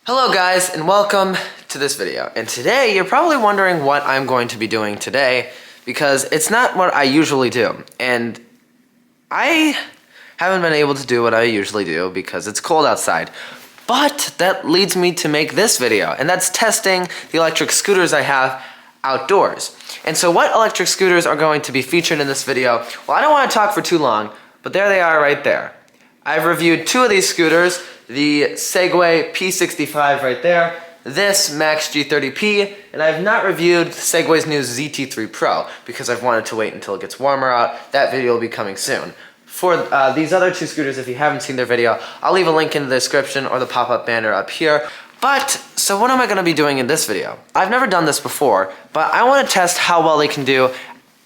Hello guys and welcome to this video. And today you're probably wondering what I'm going to be doing today because it's not what I usually do. And I haven't been able to do what I usually do because it's cold outside. But that leads me to make this video, and that's testing the electric scooters I have outdoors. And so what electric scooters are going to be featured in this video? Well, I don't want to talk for too long, but there they are right there. I've reviewed two of these scooters, the Segway P65 right there, this Max G30P, and I've not reviewed Segway's new ZT3 Pro because I've wanted to wait until it gets warmer out. That video will be coming soon. For these other two scooters, if you haven't seen their video, I'll leave a link in the description or the pop-up banner up here. But, so what am I going to be doing in this video? I've never done this before, but I want to test how well they can do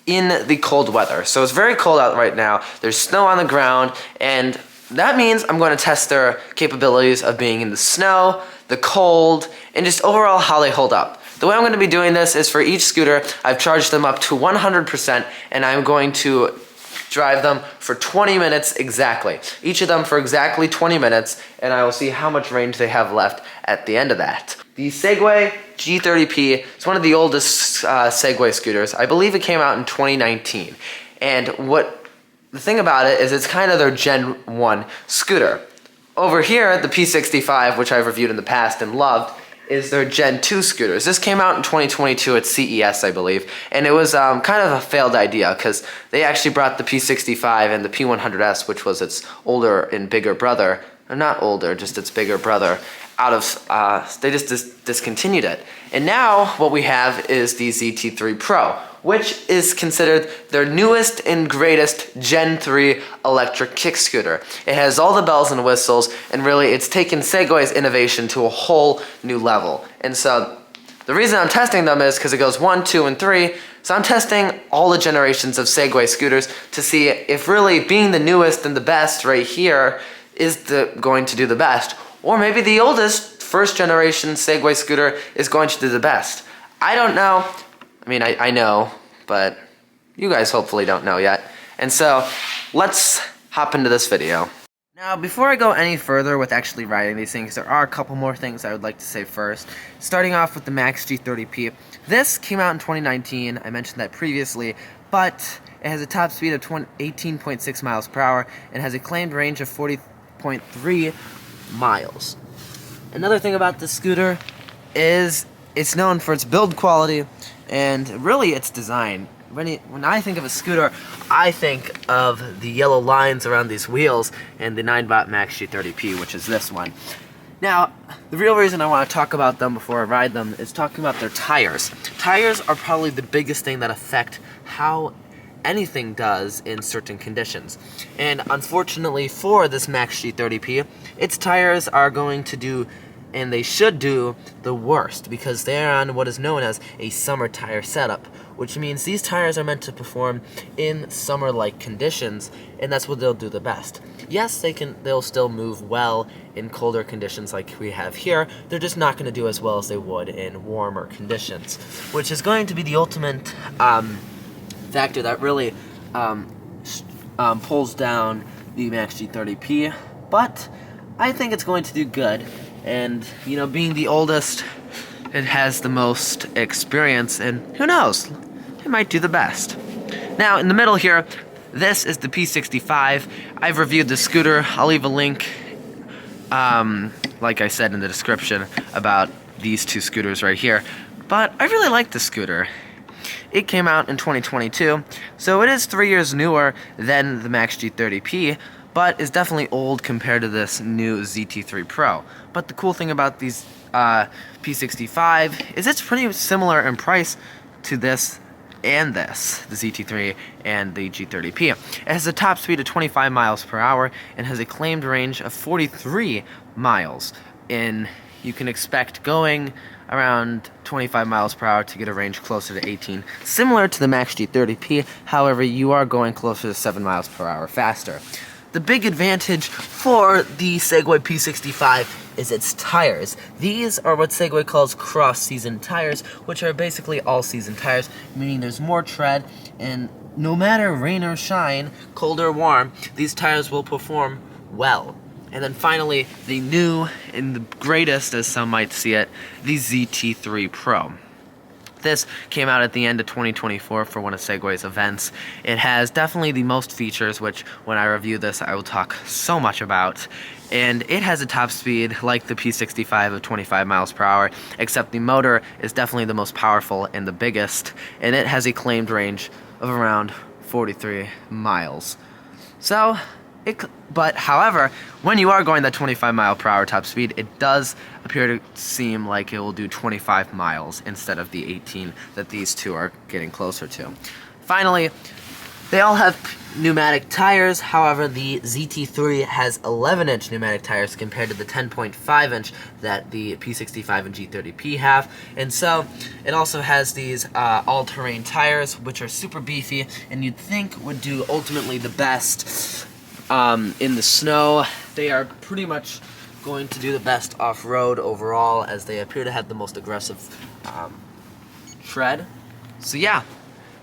in the cold weather. So it's very cold out right now, there's snow on the ground, and that means I'm going to test their capabilities of being in the snow, the cold, and just overall how they hold up. The way I'm going to be doing this is for each scooter, I've charged them up to 100%, and I'm going to drive them for 20 minutes exactly. Each of them for exactly 20 minutes, and I will see how much range they have left at the end of that. The Segway G30P is one of the oldest Segway scooters. I believe it came out in 2019. And the thing about it is it's kind of their Gen 1 scooter. Over here, the P65, which I've reviewed in the past and loved, is their Gen 2 scooters. This came out in 2022 at CES, I believe, and it was kind of a failed idea because they actually brought the P65 and the P100S, which was its older and bigger brother, or not older, just its bigger brother, out of, they just discontinued it. And now what we have is the ZT3 Pro, which is considered their newest and greatest Gen 3 electric kick scooter. It has all the bells and whistles, and really it's taken Segway's innovation to a whole new level. And so the reason I'm testing them is because it goes 1, 2, and 3, so I'm testing all the generations of Segway scooters to see if really being the newest and the best right here is going to do the best, or maybe the oldest first generation Segway scooter is going to do the best. I don't know. I mean, I know, but you guys hopefully don't know yet. And so, let's hop into this video. Now, before I go any further with actually riding these things, there are a couple more things I would like to say first. Starting off with the Max G30P. This came out in 2019, I mentioned that previously, but it has a top speed of 18.6 miles per hour and has a claimed range of 40.3 miles. Another thing about this scooter is it's known for its build quality and really its design. When I think of a scooter, I think of the yellow lines around these wheels and the Ninebot Max G30P, which is this one. Now, the real reason I want to talk about them before I ride them is talking about their tires. Tires are probably the biggest thing that affect how anything does in certain conditions. And unfortunately for this Max G30P, its tires are going to do, and they should do, the worst because they're on what is known as a summer tire setup, which means these tires are meant to perform in summer-like conditions, and that's what they'll do the best. Yes, they'll still move well in colder conditions like we have here. They're just not going to do as well as they would in warmer conditions, which is going to be the ultimate factor that really pulls down the Max G30P, but I think it's going to do good. And, you know, being the oldest, it has the most experience, and who knows, it might do the best. Now, in the middle here, this is the P65. I've reviewed the scooter. I'll leave a link, like I said in the description, about these two scooters right here. But I really like the scooter. It came out in 2022, so it is 3 years newer than the Max G30P, but is definitely old compared to this new ZT3 Pro. But the cool thing about these P65 is it's pretty similar in price to this and this, the ZT3 and the G30P. It has a top speed of 25 miles per hour and has a claimed range of 43 miles. And you can expect going around 25 miles per hour to get a range closer to 18. Similar to the Max G30P, however, you are going closer to 7 miles per hour faster. The big advantage for the Segway P65 is its tires. These are what Segway calls cross-season tires, which are basically all-season tires, meaning there's more tread, and no matter rain or shine, cold or warm, these tires will perform well. And then finally, the new and the greatest, as some might see it, the ZT3 Pro. This came out at the end of 2024 for one of Segway's events. It has definitely the most features, which when I review this I will talk so much about. And it has a top speed like the P65 of 25 miles per hour, except the motor is definitely the most powerful and the biggest, and it has a claimed range of around 43 miles. So, but however, when you are going that 25 mile per hour top speed, it does appear to seem like it will do 25 miles instead of the 18 that these two are getting closer to. Finally, they all have pneumatic tires. However, the ZT3 has 11-inch pneumatic tires compared to the 10.5-inch that the P65 and G30P have. And so, it also has these all-terrain tires, which are super beefy, and you'd think would do ultimately the best in the snow. They are pretty much going to do the best off-road overall, as they appear to have the most aggressive tread. So yeah,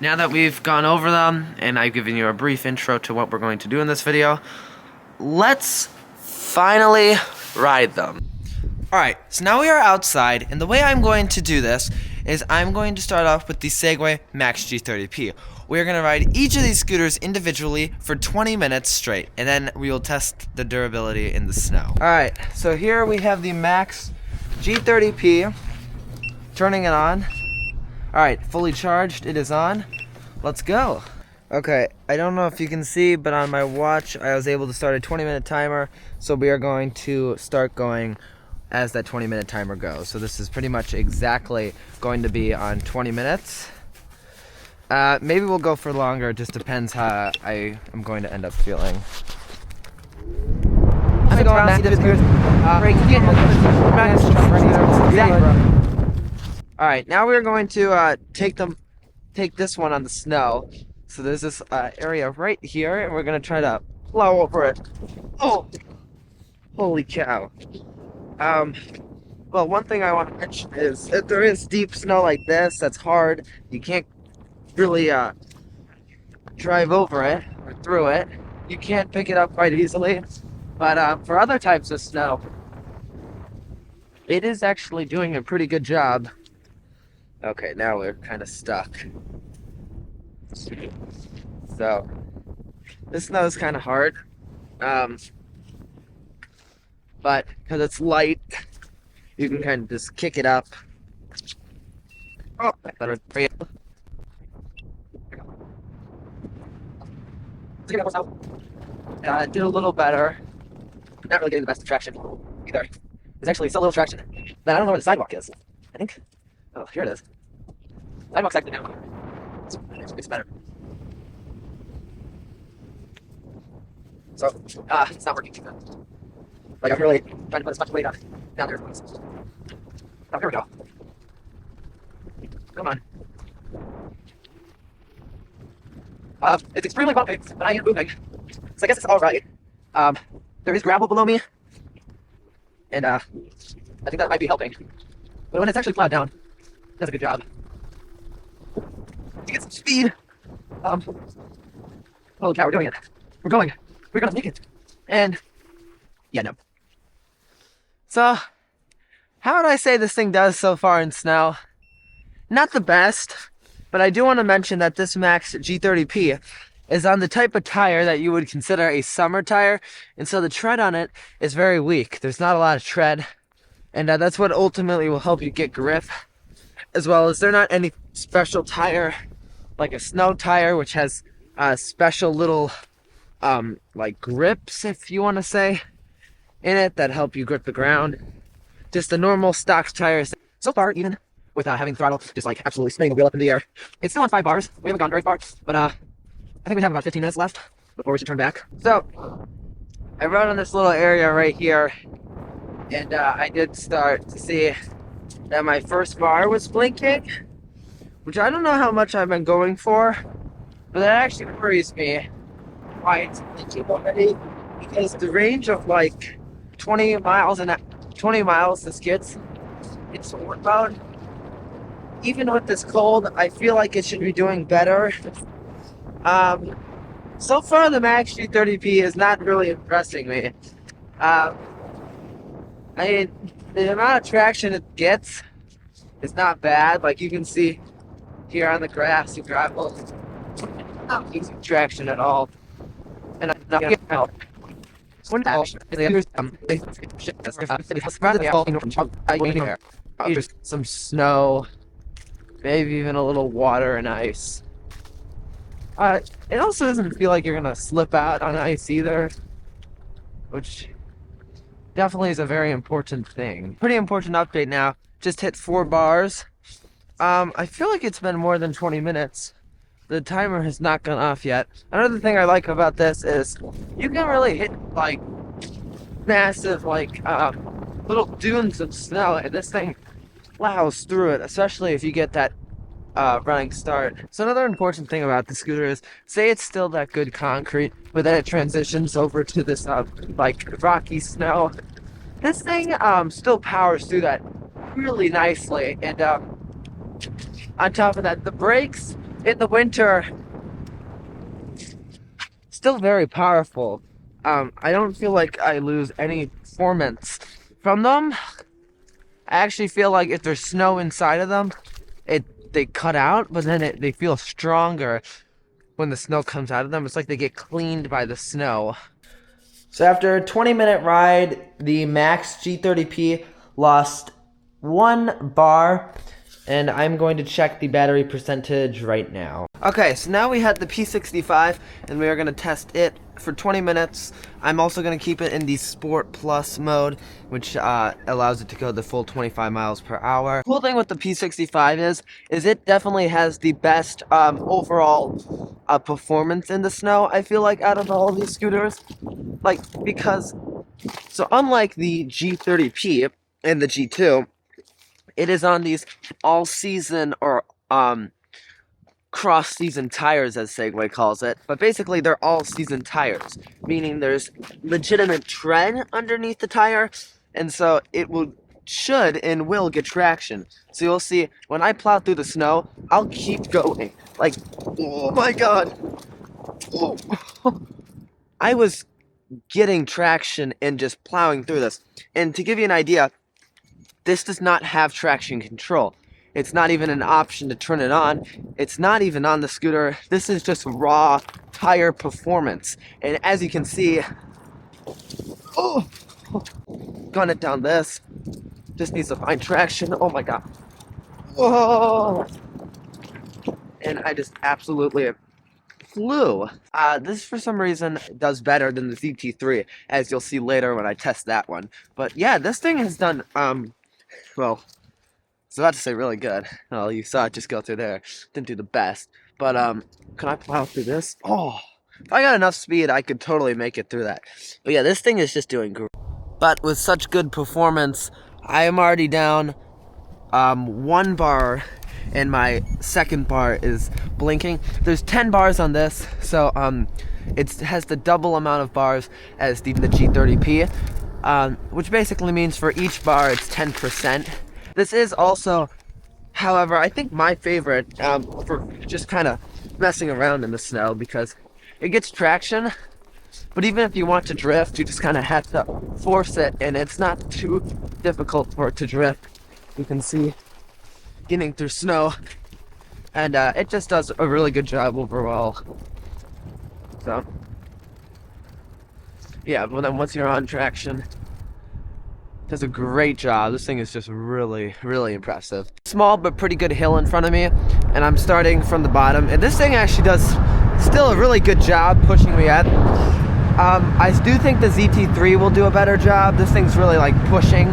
now that we've gone over them and I've given you a brief intro to what we're going to do in this video, let's finally ride them. Alright, so now we are outside, and the way I'm going to do this is I'm going to start off with the Segway Max G30P. We're going to ride each of these scooters individually for 20 minutes straight, and then we will test the durability in the snow. Alright, so here we have the Max G30P. Turning it on. Alright, fully charged, it is on. Let's go. Okay, I don't know if you can see, but on my watch I was able to start a 20-minute timer, so we are going to start going as that 20-minute timer goes. So this is pretty much exactly going to be on 20 minutes. Maybe we'll go for longer, it just depends how I am going to end up feeling. Alright, now we're going to take this one on the snow. So there's this area right here, and we're going to try to plow over it. Oh! Holy cow. Well, one thing I want to mention is if there is deep snow like this, that's hard. You can't really drive over it or through it. You can't pick it up quite easily. But for other types of snow, it is actually doing a pretty good job. Okay, now we're kind of stuck. So, this snow is kind of hard. But because it's light, you can kind of just kick it up. Oh, better for you. Did a little better. Not really getting the best traction either. There's actually still a little traction. Then I don't know where the sidewalk is. I think. Oh, here it is. Sidewalk's actually down. It's better. So, it's not working too good. Like, I'm really trying to put as much weight on down there as possible. Oh, here we go. Come on. It's extremely bumpy, but I am moving. So I guess it's alright. There is gravel below me. And, I think that might be helping. But when it's actually plowed down, it does a good job. To get some speed. Holy cow, we're doing it. We're going. We're gonna make it. And, yeah, no. So, how would I say this thing does so far in snow? Not the best, but I do want to mention that this Max G30P is on the type of tire that you would consider a summer tire, and so the tread on it is very weak. There's not a lot of tread, and that's what ultimately will help you get grip, as well as they're not any special tire like a snow tire, which has special little like grips, if you want to say, in it that help you grip the ground. Just the normal stock tires. So far, even with having the throttle just like absolutely spinning the wheel up in the air, it's still on 5 bars. We haven't gone very far, but I think we have about 15 minutes left before we should turn back. So I rode on this little area right here, and I did start to see that my first bar was blinking, which I don't know how much I've been going for, but that actually worries me why it's blinking already, because the range of like 20 miles this gets in sport mode. Even with this cold, I feel like it should be doing better. So far the Max G30P is not really impressing me. Uh, I mean, the amount of traction it gets is not bad. Like you can see here on the grassy gravel, not losing traction at all. And I'm not getting help. Some snow, maybe even a little water and ice. It also doesn't feel like you're gonna slip out on ice either, which definitely is a very important thing. Pretty important update now. Just hit 4 bars. I feel like it's been more than 20 minutes. The timer has not gone off yet. Another thing I like about this is you can really hit like massive little dunes of snow, and this thing plows through it, especially if you get that running start. So another important thing about the scooter is, say it's still that good concrete, but then it transitions over to this like rocky snow. This thing still powers through that really nicely, and on top of that, the brakes in the winter still very powerful. I don't feel like I lose any performance from them. I actually feel like if there's snow inside of them, they cut out, but then they feel stronger when the snow comes out of them. It's like they get cleaned by the snow. So after a 20-minute ride, the Max G30P lost 1 bar, and I'm going to check the battery percentage right now. Okay, so now we had the P65, and we are going to test it for 20 minutes. I'm also going to keep it in the Sport Plus mode, which allows it to go the full 25 miles per hour. Cool thing with the P65 is it definitely has the best overall performance in the snow, I feel like, out of all these scooters. Like, because, so unlike the G30P and the G2, it is on these all-season or cross-season tires, as Segway calls it. But basically, they're all-season tires, meaning there's legitimate tread underneath the tire, and so it should and will get traction. So you'll see, when I plow through the snow, I'll keep going. Like, oh my god. Oh. I was getting traction and just plowing through this. And to give you an idea, this does not have traction control. It's not even an option to turn it on. It's not even on the scooter. This is just raw tire performance. And as you can see, gun it down this. Just needs to find traction. Oh my god. Whoa! And I just absolutely flew. This for some reason does better than the ZT3, as you'll see later when I test that one. But yeah, this thing has done, well, I was about to say really good. Well, you saw it just go through there. Didn't do the best. But, can I plow through this? Oh, if I got enough speed, I could totally make it through that. But yeah, this thing is just doing great. But with such good performance, I am already down 1 bar, and my second bar is blinking. There's 10 bars on this, so it has the double amount of bars as the G30P, which basically means for each bar it's 10%. This is also, however, I think my favorite for just kind of messing around in the snow, because it gets traction, but even if you want to drift, you just kind of have to force it, and it's not too difficult for it to drift. You can see getting through snow, and it just does a really good job overall. So yeah, but then once you're on traction, it does a great job. This thing is just really, really impressive. Small but pretty good hill in front of me, and I'm starting from the bottom, and this thing actually does still a really good job pushing me up. I do think the ZT3 will do a better job. This thing's really like pushing,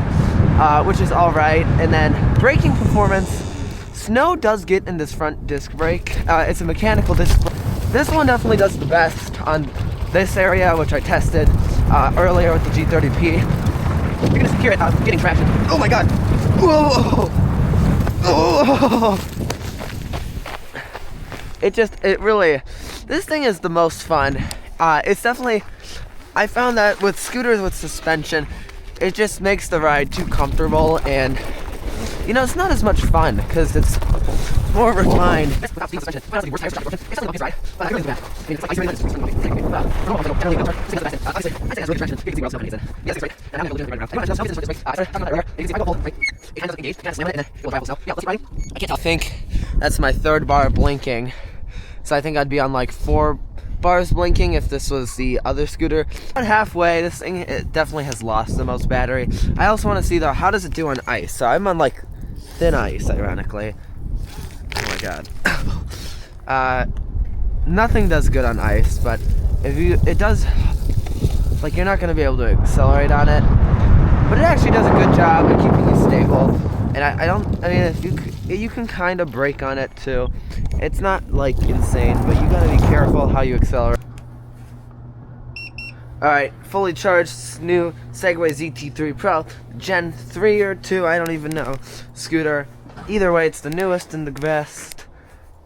which is all right. And then braking performance, snow does get in this front disc brake. It's a mechanical disc brake. This one definitely does the best on this area, which I tested earlier with the G30P. You're gonna hear it getting traction. Oh my god! Whoa! Oh! It really, this thing is the most fun. It's definitely, I found that with scooters with suspension, it just makes the ride too comfortable, and you know, it's not as much fun because it's more refined. I think that's my third bar blinking. So I think I'd be on like 4 bars blinking if this was the other scooter. About halfway, this thing, it definitely has lost the most battery. I also want to see though, how does it do on ice? So I'm on like thin ice, ironically. Oh my god. Nothing does good on ice, but it does, like, you're not going to be able to accelerate on it. But it actually does a good job at keeping you stable. And I mean, if you can kind of brake on it too. It's not like insane, but you gotta be careful how you accelerate. Alright, fully charged new Segway ZT3 Pro, Gen 3 or 2, I don't even know, scooter. Either way, it's the newest and the best.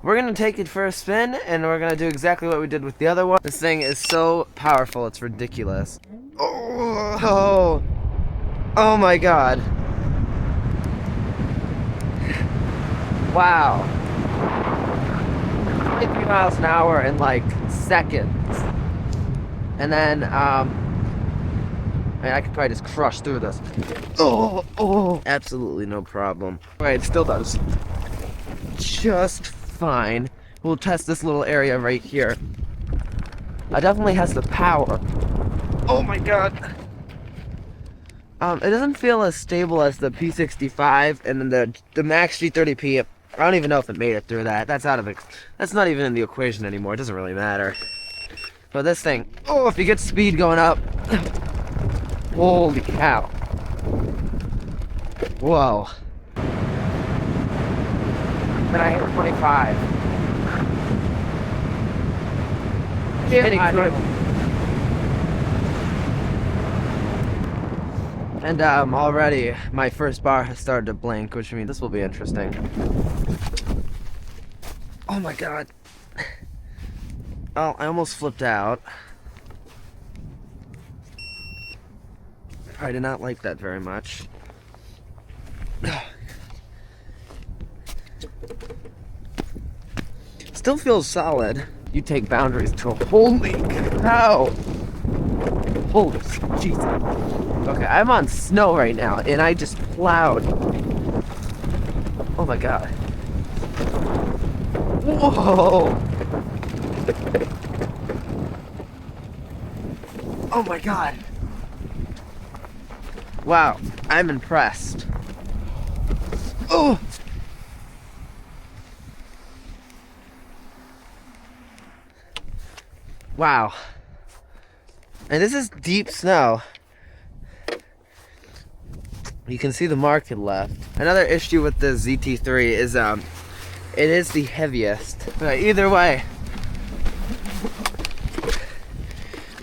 We're gonna take it for a spin, and we're gonna do exactly what we did with the other one. This thing is so powerful, it's ridiculous. Oh my god. Wow. 23 miles an hour in like seconds. And then, I mean, I could probably just crush through this. Oh, absolutely no problem. Alright, it still does just fine. We'll test this little area right here. It definitely has the power. Oh my god. It doesn't feel as stable as the P65 and then the Max G30P. I don't even know if it made it through that. That's out of it. That's not even in the equation anymore. It doesn't really matter. But this thing, oh, if you get speed going up, holy cow. Whoa. Then I hit 25. Hitting and already my first bar has started to blink, which means this will be interesting. Oh my god. Oh, I almost flipped out. I did not like that very much. Still feels solid. You take boundaries to a holy cow. Holy Jesus. Okay, I'm on snow right now, and I just plowed. Oh my god. Whoa! Oh my god. Wow, I'm impressed. Oh! Wow. And this is deep snow. You can see the mark it left. Another issue with the ZT3 is it is the heaviest. But either way,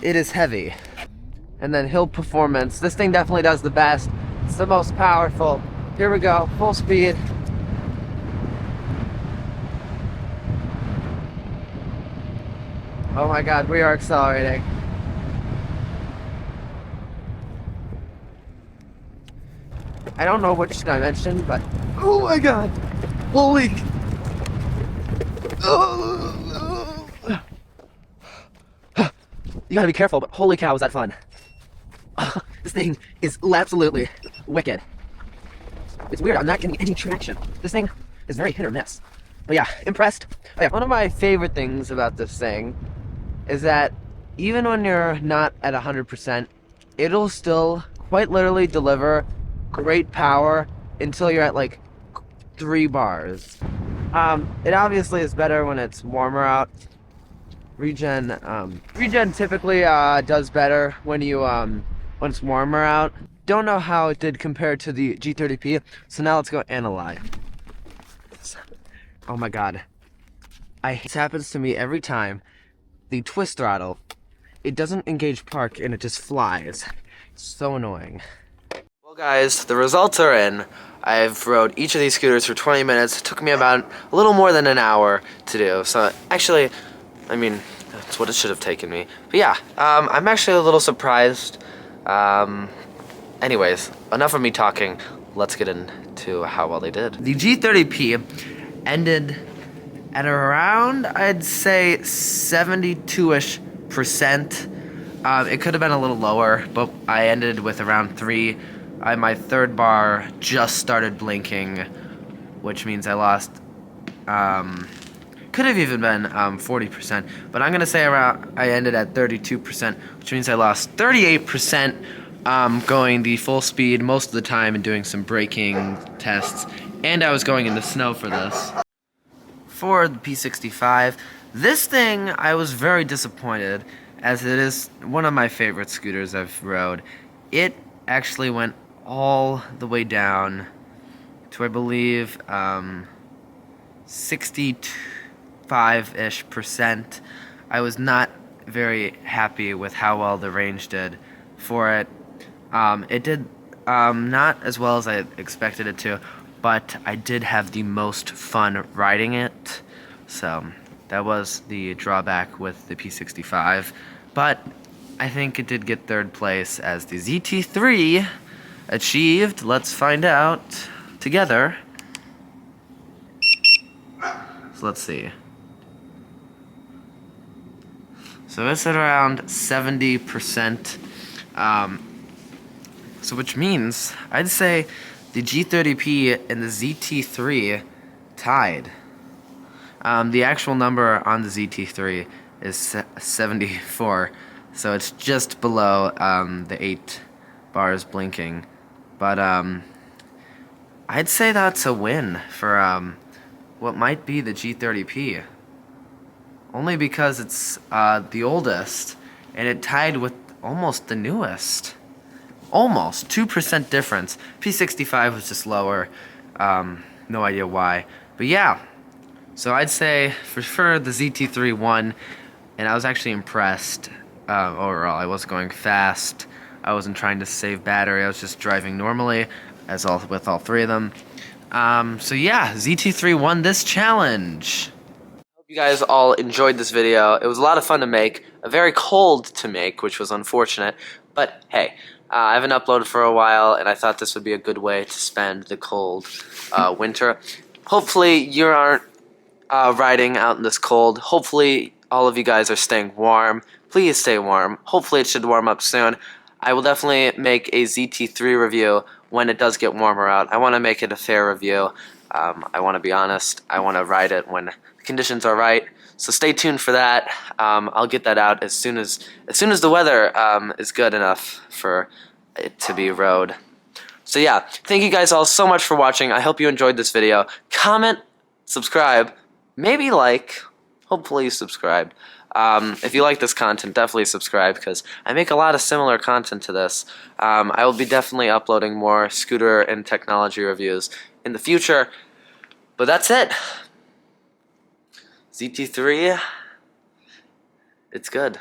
it is heavy. And then hill performance. This thing definitely does the best. It's the most powerful. Here we go, full speed. Oh my god, we are accelerating. I don't know which dimension, but oh my god! Holy! You gotta be careful, but holy cow, was that fun! This thing is absolutely wicked. It's weird, I'm not getting any traction. This thing is very hit or miss. But yeah, impressed. Oh yeah, one of my favorite things about this thing is that even when you're not at 100%, it'll still quite literally deliver great power until you're at like 3 bars. It obviously is better when it's warmer out. Regen typically does better when when it's warmer out. Don't know how it did compared to the G30P, so now let's go analyze. Oh my god. This happens to me every time. The twist throttle, it doesn't engage park and it just flies. It's so annoying. Well guys, the results are in. I've rode each of these scooters for 20 minutes. It took me about a little more than an hour to do. So actually, I mean, that's what it should have taken me. But yeah, I'm actually a little surprised. Anyways, enough of me talking. let's get into how well they did. The G30P ended at around, I'd say, 72-ish%. It could have been a little lower, but I ended with around 3. My third bar just started blinking, which means I lost, could have even been 40%, but I'm gonna say I ended at 32%, which means I lost 38%, going the full speed most of the time and doing some braking tests, and I was going in the snow for this. For the P65, this thing I was very disappointed, as it is one of my favorite scooters I've rode. It actually went all the way down to, I believe, 65-ish%. I was not very happy with how well the range did for it. It did not as well as I expected it to, but I did have the most fun riding it. So that was the drawback with the P65. But I think it did get third place as the ZT3 achieved. Let's find out together. So let's see. So it's at around 70%. So which means I'd say the G30P and the ZT3 tied. The actual number on the ZT3 is 74, so it's just below the 8 bars blinking. But I'd say that's a win for what might be the G30P. Only because it's the oldest, and it tied with almost the newest. Almost 2% difference. P65 was just lower. No idea why. But yeah. So I'd say for sure the ZT3 won, and I was actually impressed overall. I wasn't going fast. I wasn't trying to save battery. I was just driving normally, with all 3 of them. So yeah, ZT3 won this challenge. Hope you guys all enjoyed this video. It was a lot of fun to make. Very cold to make, which was unfortunate. But hey, I haven't uploaded for a while, and I thought this would be a good way to spend the cold winter. Hopefully you aren't riding out in this cold. Hopefully all of you guys are staying warm. Please stay warm. Hopefully it should warm up soon. I will definitely make a ZT3 review when it does get warmer out. I want to make it a fair review. I want to be honest. I want to ride it when the conditions are right. So stay tuned for that. I'll get that out as soon as the weather is good enough for it to be rode. So yeah, thank you guys all so much for watching. I hope you enjoyed this video. Comment, subscribe, maybe like, hopefully you subscribed. If you like this content, definitely subscribe, because I make a lot of similar content to this. I will be definitely uploading more scooter and technology reviews in the future. But that's it. ZT3, it's good.